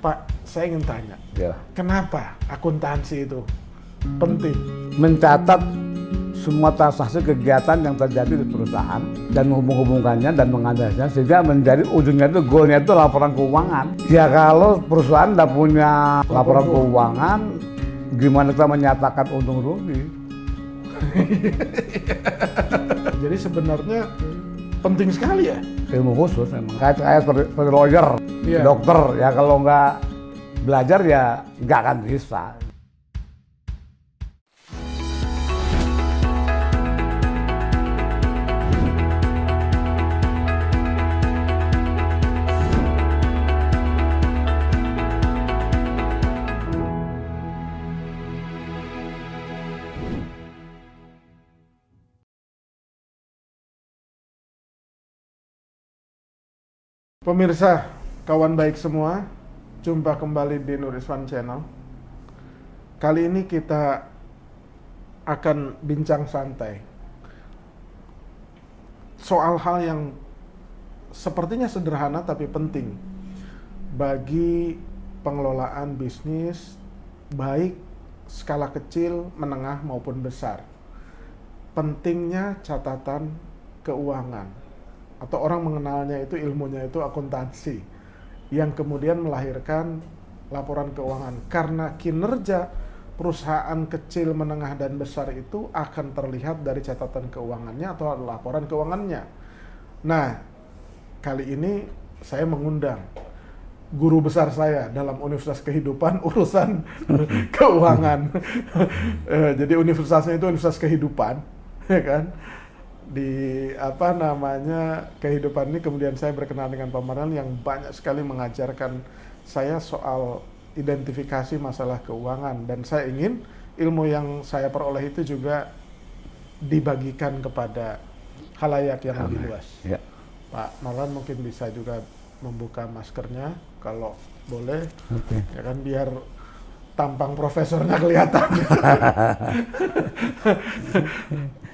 Pak, saya ingin tanya, Ya. kenapa akuntansi itu penting? Mencatat semua transaksi kegiatan yang terjadi di perusahaan dan menghubung-hubungkannya dan menganalisanya sehingga menjadi ujungnya itu goalnya itu laporan keuangan. Ya kalau perusahaan tidak punya laporan keuangan, gimana kita menyatakan untung rugi? Jadi sebenarnya penting sekali ya? Ilmu khusus memang. Kayak seperti lawyer, Iya. dokter, ya kalau nggak belajar ya nggak akan bisa. Pemirsa, kawan baik semua, jumpa kembali di Nur Iswan Channel. Kali ini kita akan bincang santai soal hal yang sepertinya sederhana tapi penting bagi pengelolaan bisnis, baik skala kecil, menengah maupun besar. Pentingnya catatan keuangan, atau orang mengenalnya itu ilmunya itu akuntansi, yang kemudian melahirkan laporan keuangan. Karena kinerja perusahaan kecil, menengah, dan besar itu akan terlihat dari catatan keuangannya atau laporan keuangannya. Nah, kali ini saya mengundang guru besar saya dalam Universitas Kehidupan urusan keuangan. Jadi universitasnya itu Universitas Kehidupan, ya kan? Di kehidupan ini kemudian saya berkenalan dengan Pak Marlan yang banyak sekali mengajarkan saya soal identifikasi masalah keuangan, dan saya ingin ilmu yang saya peroleh itu juga dibagikan kepada khalayak yang lebih luas. Ya. Pak Marlan mungkin bisa juga membuka maskernya kalau boleh, ya kan, biar tampang profesornya kelihatan.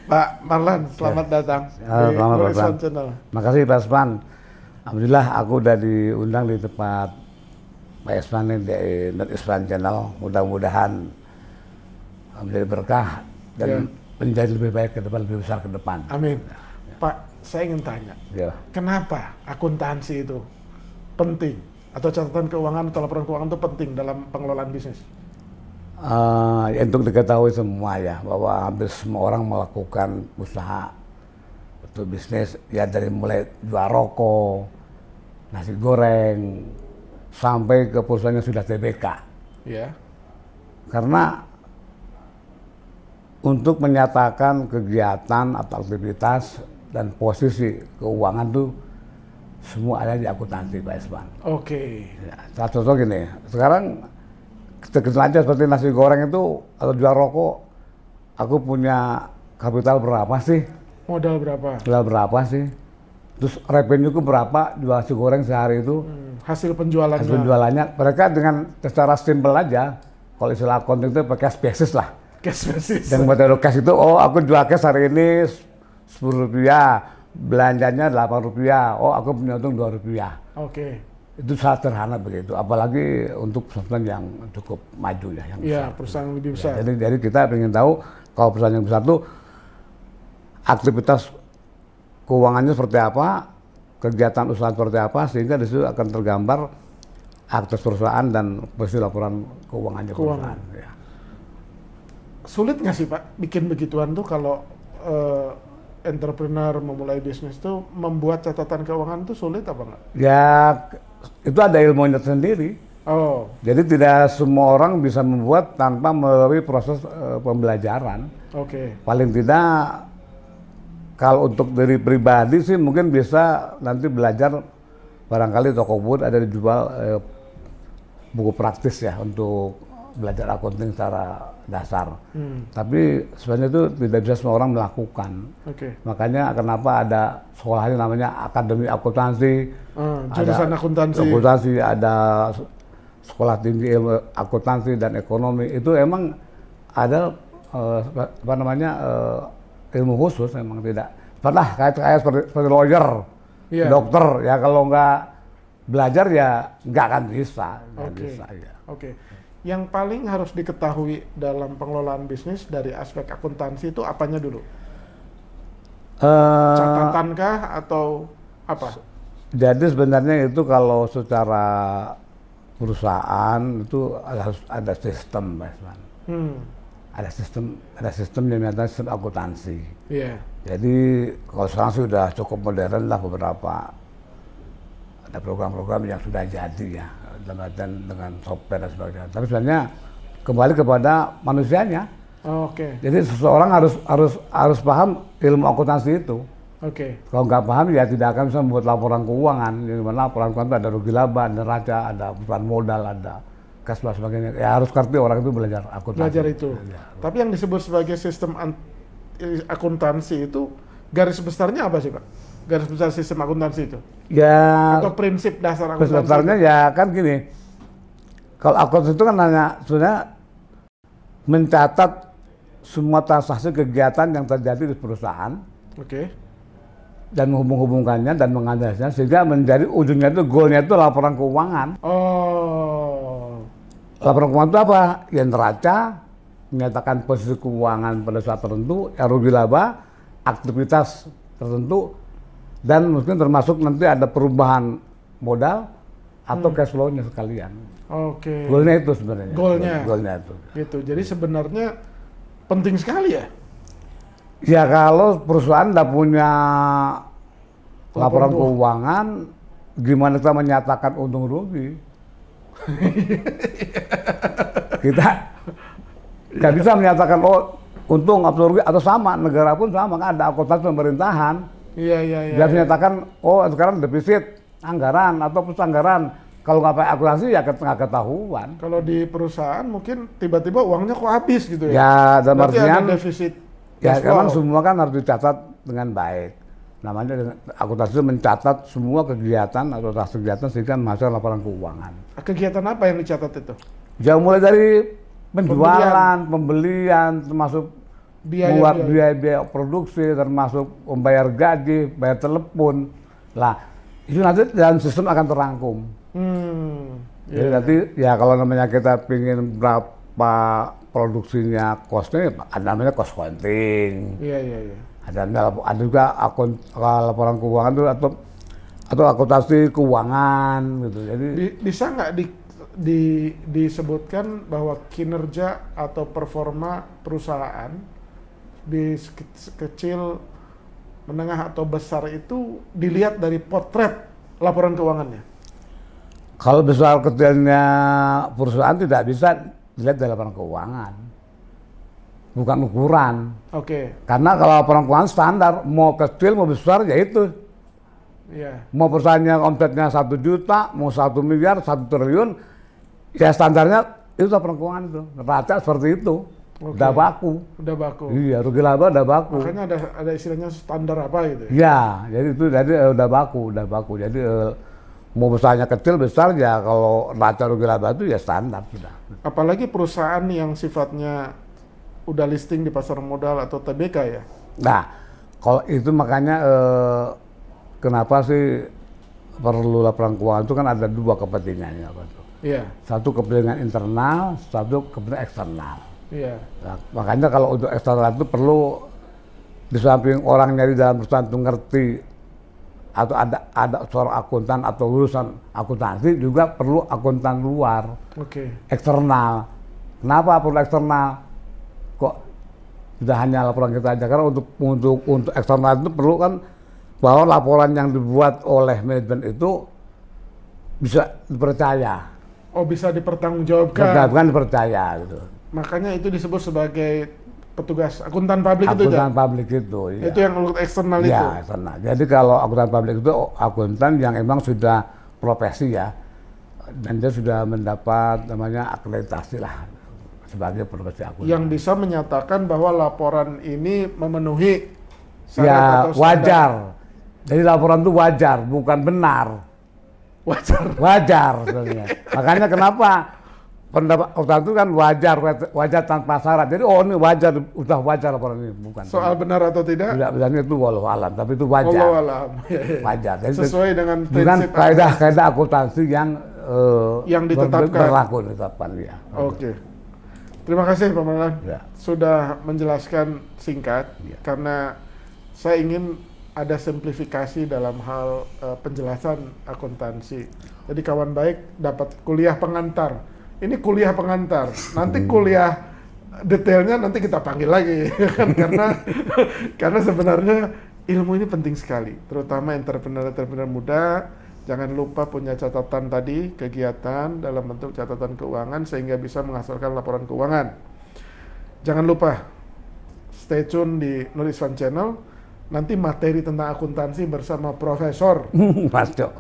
Pak Marlan, selamat datang di Nur Iswan Channel. Makasih Pak Esman. Alhamdulillah aku udah diundang di tempat Pak Esman di Nur Iswan Channel. Mudah-mudahan menjadi berkah dan menjadi lebih baik ke depan, lebih besar ke depan. Amin. Pak, saya ingin tanya, kenapa akuntansi itu penting? Atau catatan keuangan atau laporan keuangan itu penting dalam pengelolaan bisnis? Untuk diketahui semua ya, bahwa hampir semua orang melakukan usaha atau bisnis ya, dari mulai jual rokok, nasi goreng, sampai ke perusahaan yang sudah TBK. Ya. Karena untuk menyatakan kegiatan atau aktivitas dan posisi keuangan tuh semua ada di akuntansi, Pak Esman. Oke. Ya, contoh gini, sekarang kecil aja seperti nasi goreng itu atau jual rokok, aku punya kapital berapa sih? Modal berapa? Modal berapa sih? Terus revenue-ku berapa jual nasi goreng sehari itu? Hasil penjualannya. Hasil penjualannya. Mereka dengan secara simpel aja, kalau istilah accounting itu pakai cash basis lah. Cash basis. Dan metode cash itu, oh aku jual cash hari ini Rp10, belanjanya Rp8, oh aku punya untung Rp2. Oke. Itu sangat sederhana begitu, apalagi untuk perusahaan yang cukup maju ya, yang besar. Perusahaan yang lebih besar. Ya, jadi kita ingin tahu kalau perusahaan yang besar itu aktivitas keuangannya seperti apa, kegiatan usaha seperti apa, sehingga di situ akan tergambar aktivitas perusahaan dan posisi laporan keuangannya perusahaan. Ya. Sulit nggak sih Pak bikin begituan tuh kalau entrepreneur memulai bisnis tuh membuat catatan keuangan tuh sulit apa nggak? Ya, itu ada ilmunya sendiri. Oh. Jadi tidak semua orang bisa membuat tanpa melalui proses pembelajaran. Oke. Paling tidak kalau untuk diri pribadi sih mungkin bisa nanti belajar, barangkali toko buku ada dijual buku praktis ya untuk belajar accounting secara dasar. Tapi sebenarnya itu tidak bisa semua orang melakukan. Makanya kenapa ada sekolahnya namanya Akademi Akuntansi, jurusan akuntansi. Ada sekolah tinggi ilmu akuntansi dan ekonomi. Itu emang ada ilmu khusus, memang tidak. Kayak seperti lawyer, dokter, ya kalau nggak belajar ya nggak akan bisa. Oke. Ya. Oke. Yang paling harus diketahui dalam pengelolaan bisnis dari aspek akuntansi itu apanya dulu? Catatankah atau apa? Jadi sebenarnya itu kalau secara perusahaan itu harus ada sistem, Mas. Ada sistem yang namanya sistem akuntansi. Iya. Jadi kalau sekarang sudah cukup modern lah beberapa ada program-program yang sudah jadi ya dengan software dan sebagainya. Tapi sebenarnya kembali kepada manusianya. Oke. Jadi seseorang harus paham ilmu akuntansi itu. Oke. Kalau nggak paham ya tidak akan bisa membuat laporan keuangan. Di mana laporan keuangan itu ada rugi laba, ada neraca, ada perusahaan modal, ada cash flow sebagainya. Ya harus ngerti orang itu belajar akuntansi. Belajar itu. Ya. Tapi yang disebut sebagai sistem akuntansi itu garis besarnya apa sih, Pak? Garis besar sistem akuntansi itu? Ya. Atau prinsip dasar akuntansi? Prinsip dasarnya ya kan gini. Kalau akuntansi itu kan hanya sebenarnya mencatat semua transaksi kegiatan yang terjadi di perusahaan. Oke. Dan menghubung-hubungkannya dan menganalisanya sehingga menjadi ujungnya itu goalnya itu laporan keuangan. Oh. Laporan keuangan itu apa? Ya neraca, menyatakan posisi keuangan pada saat tertentu, rugi laba, aktivitas tertentu, dan mungkin termasuk nanti ada perubahan modal atau cash flow-nya sekalian. Oke. Goalnya itu sebenarnya. Goalnya itu. Gitu. Jadi sebenarnya penting sekali ya. Ya kalau perusahaan tidak punya laporan keuangan, gimana kita menyatakan untung rugi? Kita nggak bisa menyatakan untung atau rugi atau sama, negara pun sama kan ada akuntansi pemerintahan. Iya. Dia menyatakan sekarang defisit anggaran atau plus anggaran. Kalau nggak pakai akuntansi ya nggak ketahuan. Kalau di perusahaan mungkin tiba-tiba uangnya kok habis gitu ya? Ya dalam artian ada defisit. Ya memang semua kan harus dicatat dengan baik. Namanya akuntansi itu mencatat semua kegiatan atau transaksi kegiatan sehingga menghasilkan laporan keuangan. Kegiatan apa yang dicatat itu? Ya mulai dari penjualan, pembelian, termasuk biaya produksi, termasuk membayar gaji, bayar telepon. Lah itu nanti dalam sistem akan terangkum. Jadi nanti ya kalau namanya kita ingin berapa produksinya, costnya ada namanya cost counting. Iya. Ada juga laporan keuangan itu atau akuntansi keuangan gitu. Jadi bisa nggak disebutkan bahwa kinerja atau performa perusahaan di kecil, menengah atau besar itu dilihat dari potret laporan keuangannya? Kalau besar kecilnya perusahaan tidak bisa dilihat dari laporan keuangan, bukan ukuran. Oke. Karena kalau laporan keuangan standar, mau kecil mau besar ya itu. Iya. Mau perusahaannya omsetnya 1 juta, mau 1 miliar, 1 triliun, ya standarnya itu laporan keuangan itu. Neraca seperti itu. Oke. Udah baku. Iya, rugi laba udah baku. Makanya ada istilahnya standar apa gitu ya? Iya, jadi udah baku. Jadi mau perusahaannya kecil besar ya kalau neraca rugi laba itu ya standar sudah. Apalagi perusahaan yang sifatnya udah listing di pasar modal atau TBK ya? Nah, kalau itu makanya kenapa sih perlu laporan keuangan itu kan ada 2 kepentingannya, Pak. Iya. Satu kepentingan internal, satu kepentingan eksternal. Iya. Nah, makanya kalau untuk eksternal itu perlu di samping orangnya di dalam perusahaan itu ngerti atau ada seorang akuntan atau lulusan akuntansi juga perlu akuntan luar. Oke. Eksternal. Kenapa perlu eksternal? Kok tidak hanya laporan kita aja, karena untuk eksternal itu perlu kan bahwa laporan yang dibuat oleh manajemen itu bisa dipercaya. Oh, bisa dipertanggungjawabkan. Bukan dipercaya gitu. Makanya itu disebut sebagai petugas akuntan publik itu ya? Akuntan publik itu, iya. Itu yang eksternal ya, itu? Eksternal. Jadi kalau akuntan publik itu akuntan yang emang sudah profesi ya, dan dia sudah mendapat namanya akreditasi lah sebagai profesi akuntan. Yang bisa menyatakan bahwa laporan ini memenuhi syarat ya, atau standar. wajar. Jadi laporan itu wajar, bukan benar. Wajar. Wajar sebenarnya. Makanya kenapa pendapat akuntan itu kan wajar tanpa syarat. Jadi ini wajar, udah wajar laporan ini, bukan. Soal benar atau tidak? Tidak bilangnya itu walau alam, tapi itu wajar. Wallahu alam. Wajar. Jadi, Sesuai dengan dengan prinsip kaidah akuntansi yang ditetapkan. berlaku ditetapkan ya. Oke. Terima kasih Pak Marlan. Ya. Sudah menjelaskan singkat Ya. karena saya ingin ada simplifikasi dalam hal penjelasan akuntansi. Jadi kawan baik dapat kuliah pengantar. Ini kuliah pengantar. Nanti kuliah detailnya nanti kita panggil lagi kan karena sebenarnya ilmu ini penting sekali, terutama entrepreneur muda. Jangan lupa punya catatan tadi, kegiatan dalam bentuk catatan keuangan sehingga bisa menghasilkan laporan keuangan. Jangan lupa stay tune di Nur Iswan Channel. Nanti materi tentang akuntansi bersama Profesor Universitas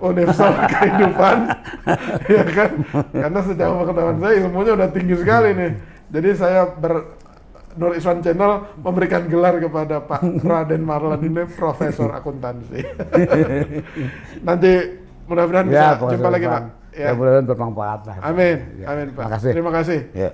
Kehidupan, ya kan? Karena sejauh pengetahuan saya ilmunya udah tinggi sekali nih. Jadi saya Nur Iswan Channel memberikan gelar kepada Pak Raden Marlan ini Profesor Akuntansi. Nanti mudah-mudahan bisa jumpa lagi Pak. Ya, mudah-mudahan bermanfaat. Amin, amin Pak. Terima kasih. Terima kasih. Ya.